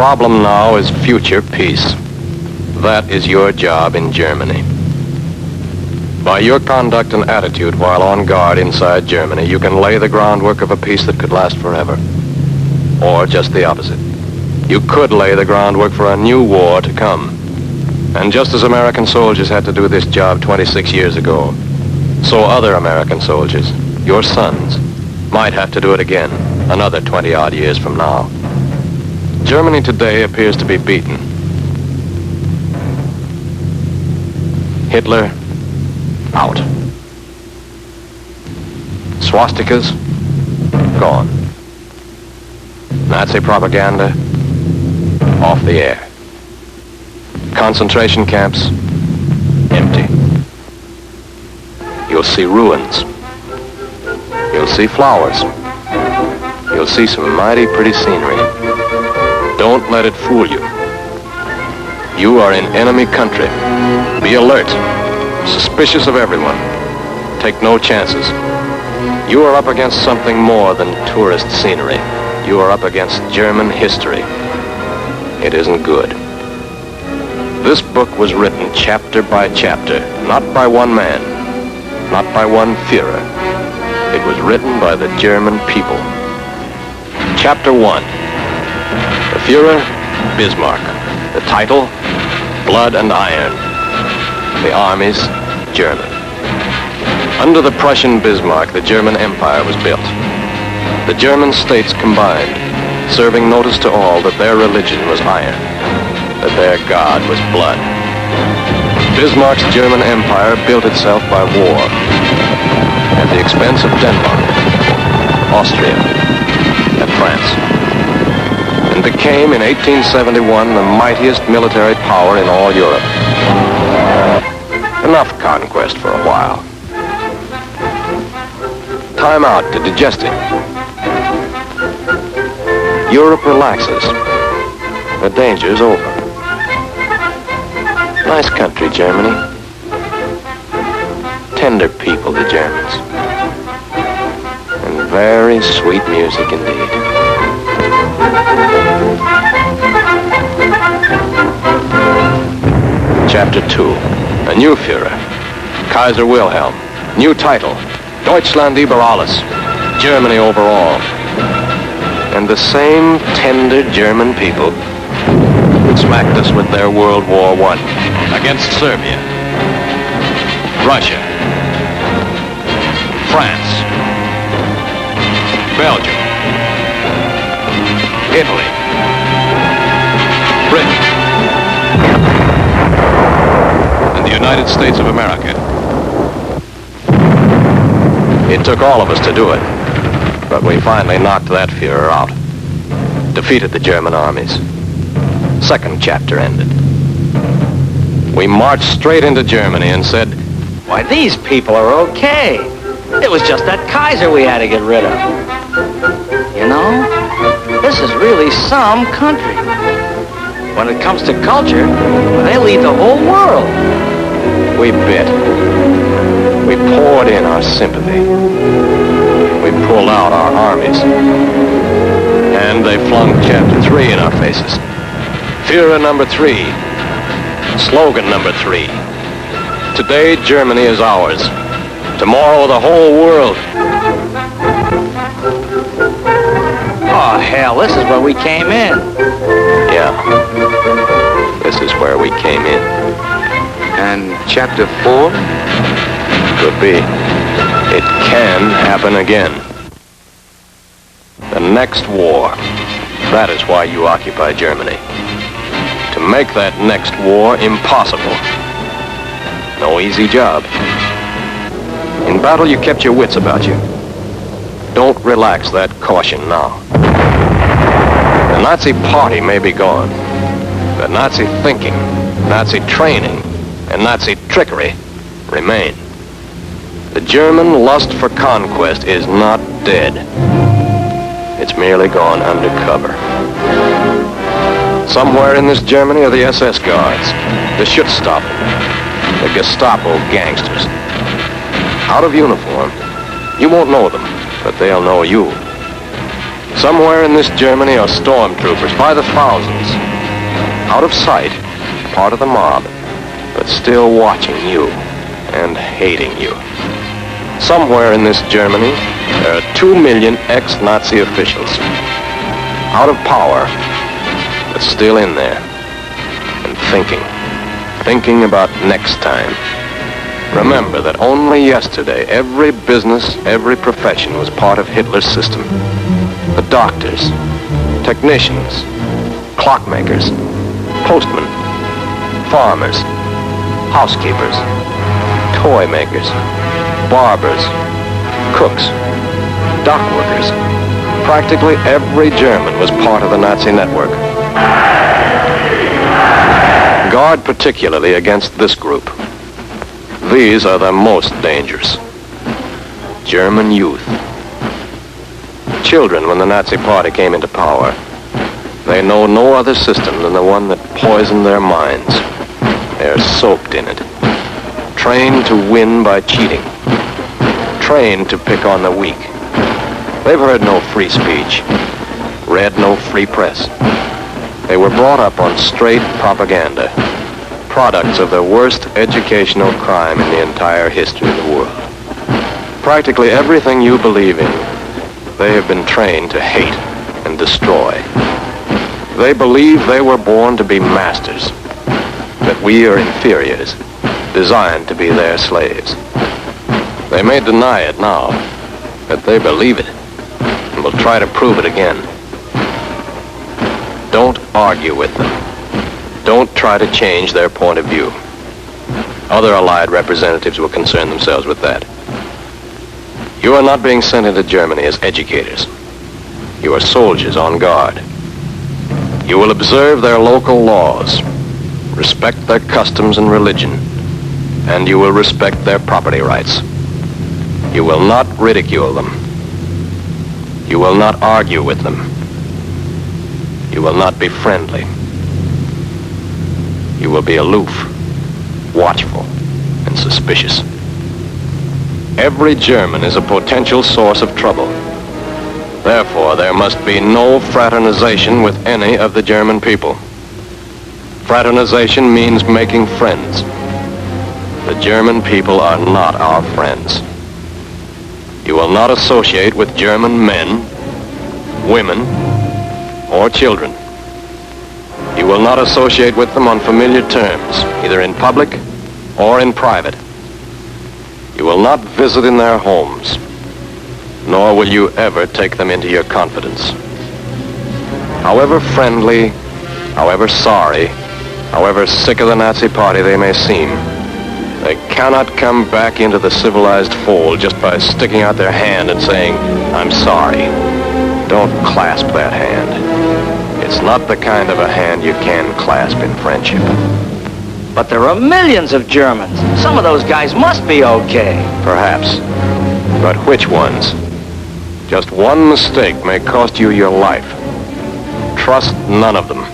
problem now is future peace. That is your job in Germany. By your conduct and attitude while on guard inside Germany, you can lay the groundwork of a peace that could last forever. Or just the opposite. You could lay the groundwork for a new war to come. And just as American soldiers had to do this job 26 years ago, so other American soldiers, your sons, might have to do it again another 20-odd years from now. Germany today appears to be beaten. Hitler, out. Swastikas, gone. Nazi propaganda, off the air. Concentration camps, empty. You'll see ruins. You'll see flowers. You'll see some mighty pretty scenery. Don't let it fool you. You are in enemy country. Be alert, suspicious of everyone. Take no chances. You are up against something more than tourist scenery. You are up against German history. It isn't good. This book was written chapter by chapter, not by one man, not by one Führer. It was written by the German people. Chapter 1. The Führer, Bismarck. The title, Blood and Iron. The armies, German. Under the Prussian Bismarck, the German Empire was built. The German states combined, serving notice to all that their religion was iron, that their God was blood. Bismarck's German Empire built itself by war, at the expense of Denmark, Austria, and France, and became in 1871 the mightiest military power in all Europe. Enough conquest for a while. Time out to digest it. Europe relaxes. The danger's over. Nice country, Germany. Tender people, the Germans. And very sweet music indeed. Chapter 2. A new Führer. Kaiser Wilhelm. New title. Deutschland über alles. Germany over all. And the same tender German people who smacked us with their World War I against Serbia, Russia, France, Belgium, Italy, Britain, and the United States of America. It took all of us to do it, but we finally knocked that Führer out, defeated the German armies. Second chapter ended. We marched straight into Germany and said, "Why, these people are okay. It was just that Kaiser we had to get rid of. You know, this is really some country. When it comes to culture, they lead the whole world." We bit. We poured in our sympathy. We pulled out our armies. And they flung chapter 3 in our faces. Führer number 3. Slogan number 3. Today, Germany is ours. Tomorrow, the whole world. Oh, hell, this is where we came in. Yeah. This is where we came in. And chapter 4? Could be. It can happen again. The next war. That is why you occupy Germany. To make that next war impossible. No easy job. In battle, you kept your wits about you. Don't relax that caution now. The Nazi party may be gone, but Nazi thinking, Nazi training, and Nazi trickery remain. The German lust for conquest is not dead. It's merely gone undercover. Somewhere in this Germany are the SS guards, the Schutzstaffel, the Gestapo gangsters. Out of uniform. You won't know them, but they'll know you. Somewhere in this Germany are stormtroopers by the thousands, out of sight, part of the mob, but still watching you and hating you. Somewhere in this Germany, there are 2 million ex-Nazi officials, out of power, but still in there, and thinking about next time. Remember that only yesterday, every business, every profession was part of Hitler's system. The doctors, technicians, clockmakers, postmen, farmers, housekeepers, toy makers, barbers, cooks, dock workers. Practically every German was part of the Nazi network. Guard particularly against this group. These are the most dangerous. German youth. Children when the Nazi Party came into power. They know no other system than the one that poisoned their minds. They're soaked in it. Trained to win by cheating. Trained to pick on the weak. They've heard no free speech. Read no free press. They were brought up on straight propaganda. Products of the worst educational crime in the entire history of the world. Practically everything you believe in, they have been trained to hate and destroy. They believe they were born to be masters, that we are inferiors, designed to be their slaves. They may deny it now, but they believe it, and will try to prove it again. Don't argue with them. Don't try to change their point of view. Other Allied representatives will concern themselves with that. You are not being sent into Germany as educators. You are soldiers on guard. You will observe their local laws, respect their customs and religion, and you will respect their property rights. You will not ridicule them. You will not argue with them. You will not be friendly. You will be aloof, watchful, and suspicious. Every German is a potential source of trouble. Therefore, there must be no fraternization with any of the German people. Fraternization means making friends. The German people are not our friends. You will not associate with German men, women, or children. You will not associate with them on familiar terms, either in public or in private. You will not visit in their homes, nor will you ever take them into your confidence. However friendly, however sorry, however sick of the Nazi Party they may seem, they cannot come back into the civilized fold just by sticking out their hand and saying, "I'm sorry." Don't clasp that hand. It's not the kind of a hand you can clasp in friendship. But there are millions of Germans. Some of those guys must be okay. Perhaps. But which ones? Just one mistake may cost you your life. Trust none of them.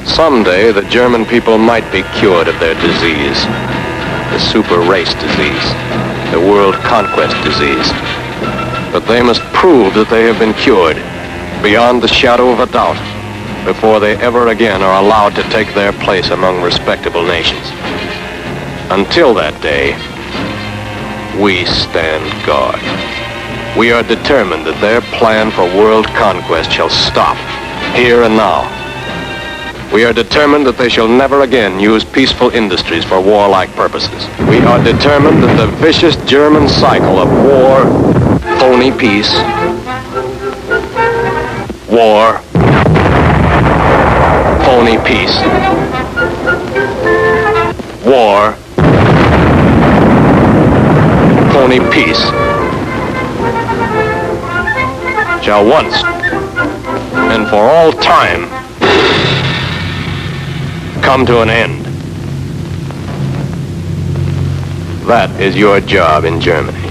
Someday, the German people might be cured of their disease. The super race disease. The world conquest disease. But they must prove that they have been cured, beyond the shadow of a doubt, before they ever again are allowed to take their place among respectable nations. Until that day, we stand guard. We are determined that their plan for world conquest shall stop, here and now. We are determined that they shall never again use peaceful industries for warlike purposes. We are determined that the vicious German cycle of war, phony peace, war, phony peace, war, phony peace, shall once and for all time come to an end. That is your job in Germany.